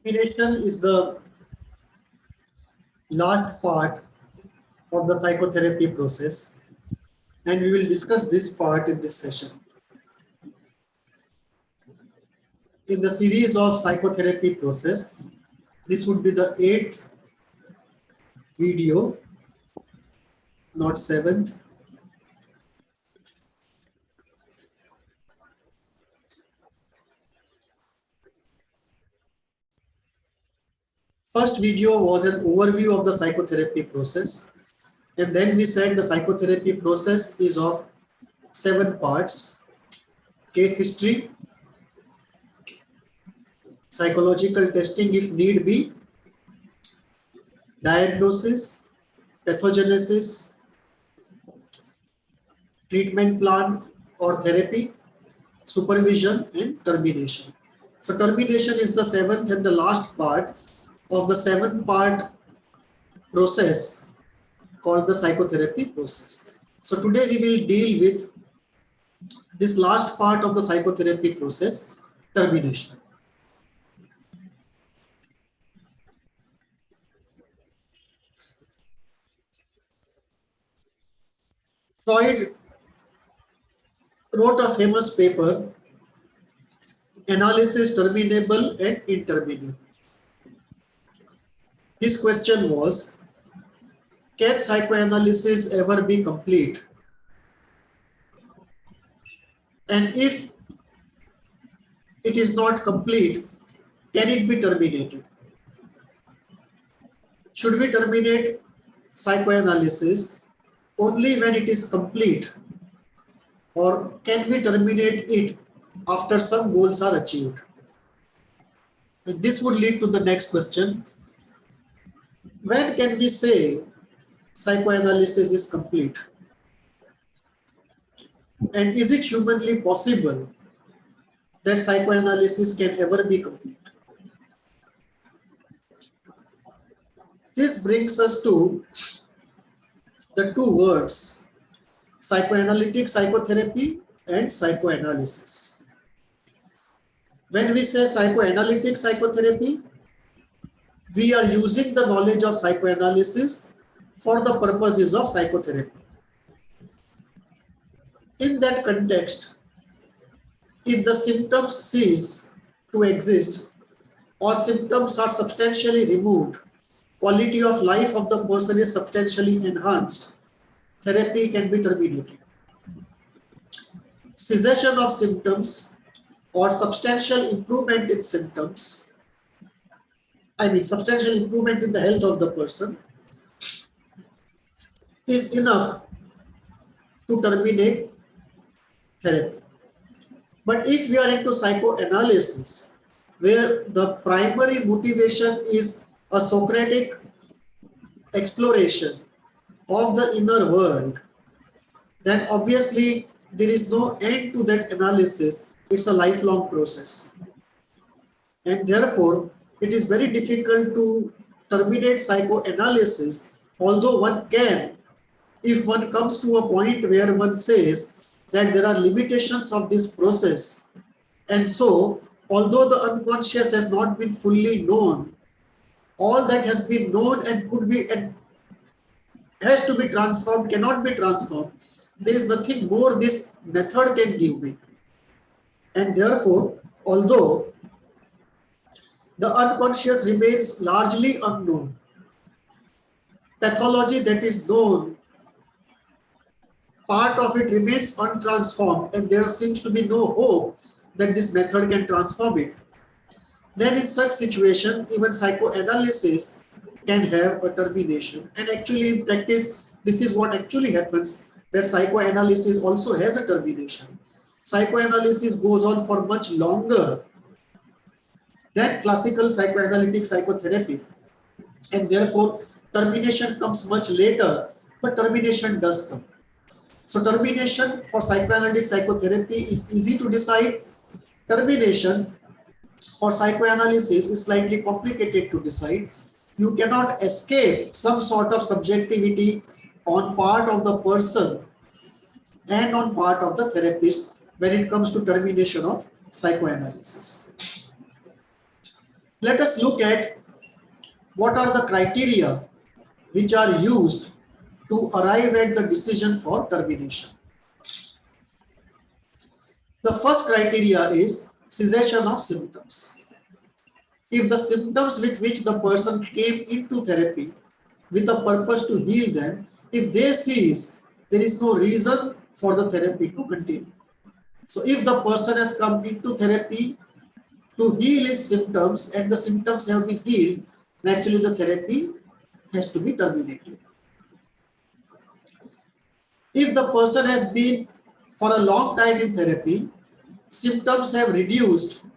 Termination is the last part of the psychotherapy process, and we will discuss this part in this session. In the series of psychotherapy process, this would be the 8th video, not 7th. First video was an overview of the psychotherapy process, and then we said the psychotherapy process is of 7 parts: case history, psychological testing if need be, diagnosis, pathogenesis, treatment plan or therapy, supervision, and termination. So termination is the 7th and the last part of the 7-part process called the psychotherapy process. So today we will deal with this last part of the psychotherapy process, termination. Freud wrote a famous paper, Analysis Terminable and Interminable. His question was, can psychoanalysis ever be complete? And if it is not complete, can it be terminated? Should we terminate psychoanalysis only when it is complete, or can we terminate it after some goals are achieved? And this would lead to the next question. When can we say psychoanalysis is complete? And is it humanly possible that psychoanalysis can ever be complete? This brings us to the two words, psychoanalytic psychotherapy and psychoanalysis. When we say psychoanalytic psychotherapy, we are using the knowledge of psychoanalysis for the purposes of psychotherapy. In that context, if the symptoms cease to exist or symptoms are substantially removed, quality of life of the person is substantially enhanced, therapy can be terminated. Cessation of symptoms or substantial improvement in symptoms, substantial improvement in the health of the person, is enough to terminate therapy. But if we are into psychoanalysis, where the primary motivation is a Socratic exploration of the inner world, then obviously there is no end to that analysis. It's a lifelong process. And therefore, it is very difficult to terminate psychoanalysis, although one can, if one comes to a point where one says that there are limitations of this process. And so, although the unconscious has not been fully known, all that has been known and could be and has to be transformed, cannot be transformed. There is nothing more this method can give me. And therefore, although the unconscious remains largely unknown, pathology that is known, part of it remains untransformed, and there seems to be no hope that this method can transform it. Then in such situation, even psychoanalysis can have a termination. And actually in practice, this is what actually happens, that psychoanalysis also has a termination. Psychoanalysis goes on for much longer than classical psychoanalytic psychotherapy, and therefore termination comes much later, but termination does come. So termination for psychoanalytic psychotherapy is easy to decide. Termination for psychoanalysis is slightly complicated to decide. You cannot escape some sort of subjectivity on part of the person and on part of the therapist when it comes to termination of psychoanalysis. Let us look at what are the criteria which are used to arrive at the decision for termination. The first criteria is cessation of symptoms. If the symptoms with which the person came into therapy with a purpose to heal them, if they cease, there is no reason for the therapy to continue. So if the person has come into therapy to heal his symptoms and the symptoms have been healed, naturally the therapy has to be terminated. If the person has been for a long time in therapy, symptoms have reduced,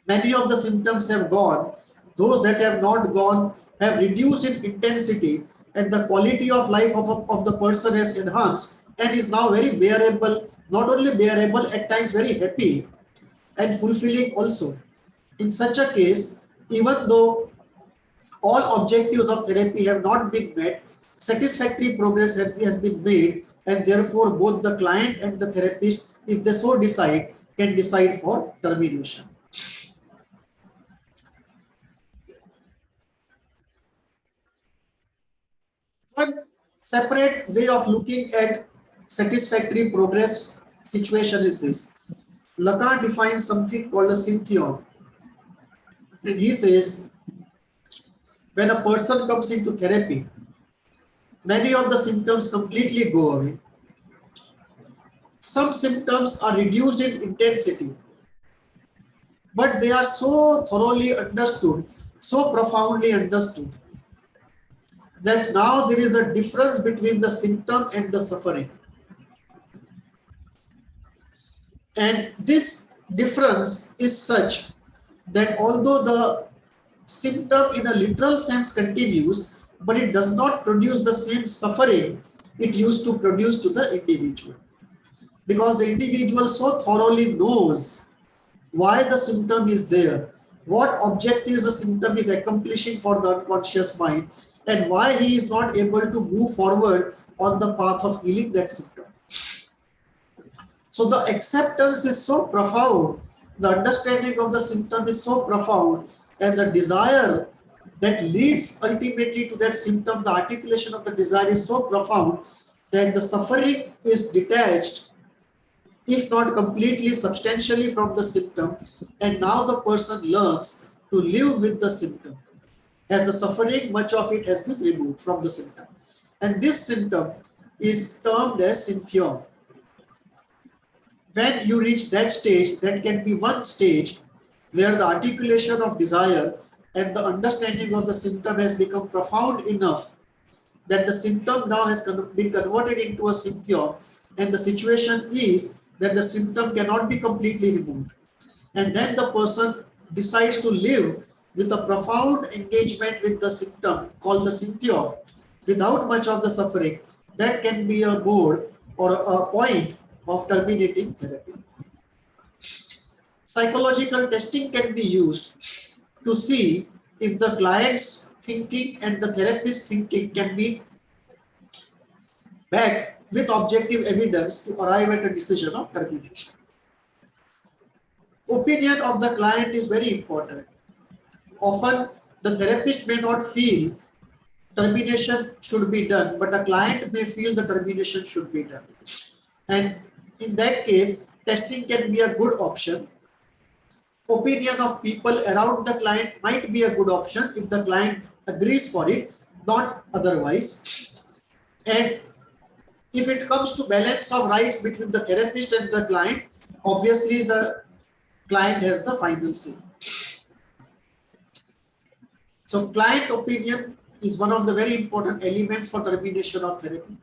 many of the symptoms have gone, those that have not gone have reduced in intensity, and the quality of life of the person has enhanced and is now very bearable, not only bearable, at times very happy and fulfilling also. In such a case, even though all objectives of therapy have not been met, satisfactory progress has been made, and therefore both the client and the therapist, if they so decide, can decide for termination. One separate way of looking at satisfactory progress situation is this. Lacan defines something called a syntheon, and he says when a person comes into therapy, many of the symptoms completely go away. Some symptoms are reduced in intensity, but they are so thoroughly understood, so profoundly understood, that now there is a difference between the symptom and the suffering. And this difference is such that although the symptom in a literal sense continues, but it does not produce the same suffering it used to produce to the individual. Because the individual so thoroughly knows why the symptom is there, what objectives the symptom is accomplishing for the unconscious mind, and why he is not able to move forward on the path of healing that symptom. So the acceptance is so profound, the understanding of the symptom is so profound, and the desire that leads ultimately to that symptom, the articulation of the desire is so profound that the suffering is detached, if not completely, substantially from the symptom, and now the person learns to live with the symptom. As the suffering, much of it has been removed from the symptom. And this symptom is termed as syntheon. When you reach that stage, that can be one stage where the articulation of desire and the understanding of the symptom has become profound enough that the symptom now has been converted into a syntheon, and the situation is that the symptom cannot be completely removed. And then the person decides to live with a profound engagement with the symptom called the syntheon without much of the suffering. That can be a mode or a point of terminating therapy. Psychological testing can be used to see if the client's thinking and the therapist's thinking can be backed with objective evidence to arrive at a decision of termination. Opinion of the client is very important. Often the therapist may not feel termination should be done, but a client may feel the termination should be done. And in that case, testing can be a good option. Opinion of people around the client might be a good option if the client agrees for it, not otherwise. And if it comes to balance of rights between the therapist and the client, obviously the client has the final say. So client opinion is one of the very important elements for termination of therapy.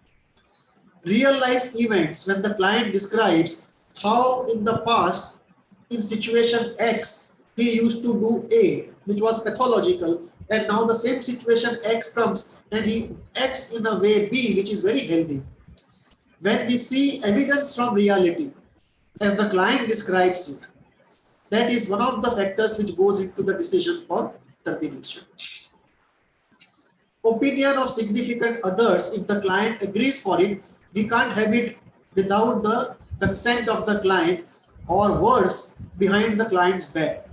Real life events, when the client describes how in the past in situation X he used to do A, which was pathological, and now the same situation X comes and he acts in a way B, which is very healthy. When we see evidence from reality as the client describes it, that is one of the factors which goes into the decision for termination. Opinion of significant others, if the client agrees for it, we can't have it without the consent of the client, or worse, behind the client's back.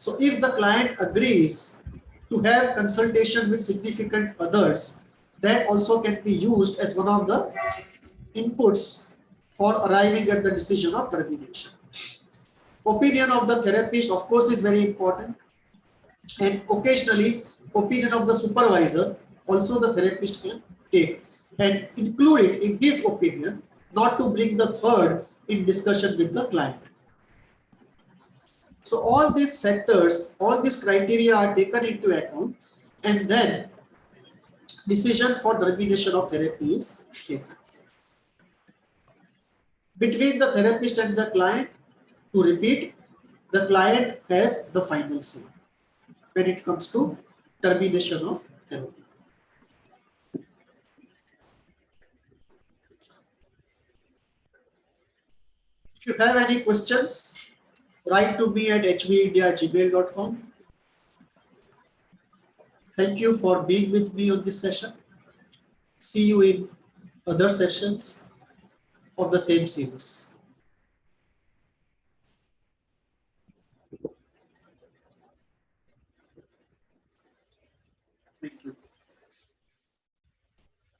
So if the client agrees to have consultation with significant others, that also can be used as one of the inputs for arriving at the decision of termination. Opinion of the therapist, of course, is very important, and occasionally opinion of the supervisor also the therapist can take and include it in his opinion, not to bring the third in discussion with the client. So all these factors, all these criteria are taken into account, and then decision for termination of therapy is taken. Between the therapist and the client, to repeat, the client has the final say when it comes to termination of therapy. If you have any questions, write to me at hvindia@gmail.com. Thank you for being with me on this session. See you in other sessions of the same series.